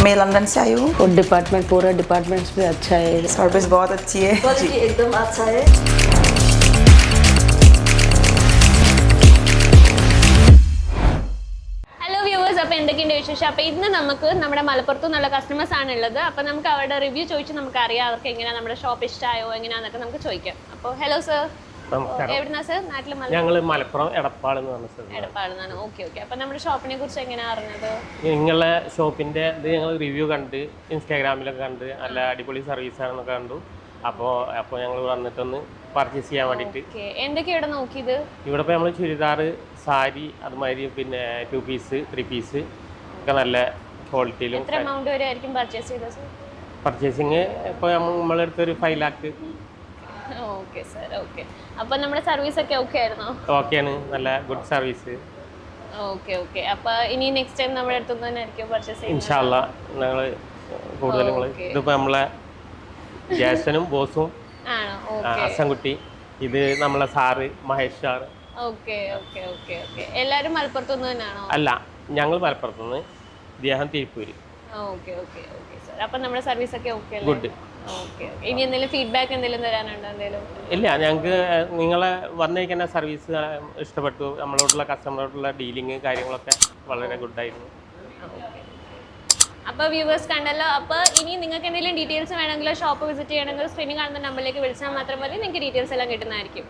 मैं लंदन से आई हूँ। फूड डिपार्टमेंट पूरा डिपार्टमेंट्स भी अच्छा है, सर्विस बहुत अच्छी है, क्वालिटी एकदम अच्छा है। ഹലോ വ്യൂവേഴ്സ്, അപ്പോൾ എന്തൊക്കെയുണ്ട് വിശേഷം? അപ്പോൾ ഇന്ന് നമുക്ക് നമ്മുടെ മലപ്പുറത്തു നിന്നുള്ള കസ്റ്റമേഴ്സ് ആണ് ഉള്ളത്. അപ്പോൾ നമുക്ക് അവരുടെ റിവ്യൂ ചോദിച്ച് നമുക്ക് അറിയാം അവർക്ക് എങ്ങനെയാണ് നമ്മുടെ ഷോപ്പ് ഇഷ്ടമായോ എങ്ങനെയാണെന്നൊക്കെ നമുക്ക് ചോദിക്കാം. അപ്പോൾ ഹലോ സർ, എവിടുന്നാ സർ? നാട്ടിൽ ഞങ്ങൾ മലപ്പുറം എടപ്പാൾ എന്ന് പറഞ്ഞ സ്ഥലം. എടപ്പാളെന്നാണ്. Okay okay. അപ്പോൾ നമ്മുടെ ഷോപ്പിനെ കുറിച്ച് എങ്ങനെയാണ് അറിഞ്ഞത്? നിങ്ങളെ ഷോപ്പിൻ്റെ ഇത് ഞങ്ങൾ റിവ്യൂ കണ്ട് ഇൻസ്റ്റാഗ്രാമിലൊക്കെ കണ്ട് നല്ല അടിപൊളി സർവീസാണെന്നൊക്കെ കണ്ടു. അപ്പോൾ ഞങ്ങൾ വന്നിട്ടൊന്ന് പർച്ചേസ് ചെയ്യാൻ വേണ്ടിയിട്ട്. എന്തൊക്കെയാണ് ഇവിടെ നോക്കിയത്? ഇവിടെ ഇപ്പോൾ നമ്മൾ ചുരിദാർ, സാരി, അതുമാതിരി പിന്നെ 2 പീസ് 3 പീസ് ഒക്കെ നല്ല ക്വാളിറ്റിയിലും. എത്ര എമൗണ്ട് വരെ ആയിരിക്കും പർച്ചേസ് ചെയ്തത് സർ? പർച്ചേസിങ് ഇപ്പോൾ നമ്മളെടുത്തൊരു 5 lakh. Okay sir, okay. അപ്പോൾ നമ്മുടെ സർവീസ് ഒക്കെ ഓക്കെ ആയിരുന്നോ? ഓക്കെയാണ്, നല്ല ഗുഡ് സർവീസ്. Okay okay. അപ്പോൾ ഇനി നെക്സ്റ്റ് ടൈം നമ്മുടെ അടുത്തുനിന്ന് തന്നെ ആയിരിക്കും പർച്ചേസ് ചെയ്യുന്നത്? ഇൻഷാ അല്ലാ ഞങ്ങൾ കൂടുതൽ ഇതിപ്പോൾ നമ്മളെ ജേസനും ബോസും ആണോ? ഓക്കെ. അസൻകുട്ടി, ഇത് നമ്മളെ sir Mahesh sir. Okay okay okay okay. എല്ലാവരും മലപ്പുറത്തുനിന്ന് തന്നെയാണോ? അല്ല, ഞങ്ങൾ മലപ്പുറത്തുനിന്ന്, ഇദ്ദേഹം Tiruppur. Okay okay okay sir. അപ്പം നമ്മുടെ സർവീസ് ഒക്കെ ഓക്കെ അല്ലേ? ഗുഡ്. ഓക്കെ. ഇനി എന്തെങ്കിലും ഫീഡ്ബാക്ക് എന്തെങ്കിലും തരാനുണ്ടോ? എന്തെങ്കിലും? ഇല്ല, ഞങ്ങൾക്ക് നിങ്ങളെ വന്നേക്കുന്ന സർവീസ് ഇഷ്ടപ്പെട്ടു. നമ്മളോടുള്ള കസ്റ്റമറോടുള്ള ഡീലിങ് കാര്യങ്ങളൊക്കെ വളരെ ഗുഡായിരുന്നു. അപ്പോൾ വ്യൂവേഴ്സ് കണ്ടല്ലോ. അപ്പോൾ ഇനി നിങ്ങൾക്ക് എന്തെങ്കിലും ഡീറ്റെയിൽസ് വേണമെങ്കിലോ ഷോപ്പ് വിസിറ്റ് ചെയ്യണമെങ്കിലോ സ്ക്രീനിൽ കാണുന്ന നമ്പറിലേക്ക് വിളിച്ചാൽ മാത്രം മതി, നിങ്ങൾക്ക് ഡീറ്റെയിൽസ് എല്ലാം കിട്ടുന്നതായിരിക്കും.